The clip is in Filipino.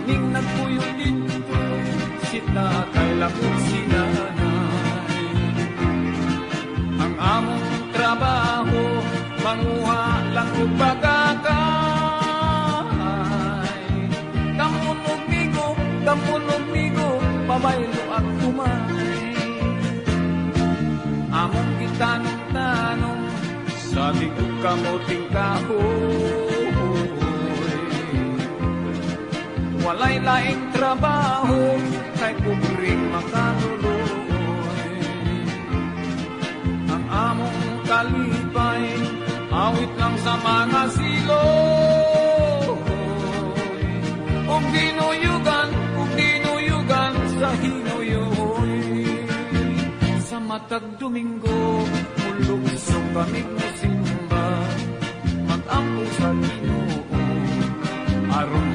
ning nagpuyo dito, si tatay lakot si nanay. Ang among trabaho, manguha lang o pagkakay. Damunog migo, pabaylo at kumay. Among gitanong-tanong, sabi ko kamuting kahoy. Walay laing trabaho, kay kubring makanuloy. Ang among kalipay, awit lang sa mga siloy. Ug dinuyugan sa hinuyoy. Sa matag Domingo, mulungsong kami musimba, mag-ampo sa Ginoo, aron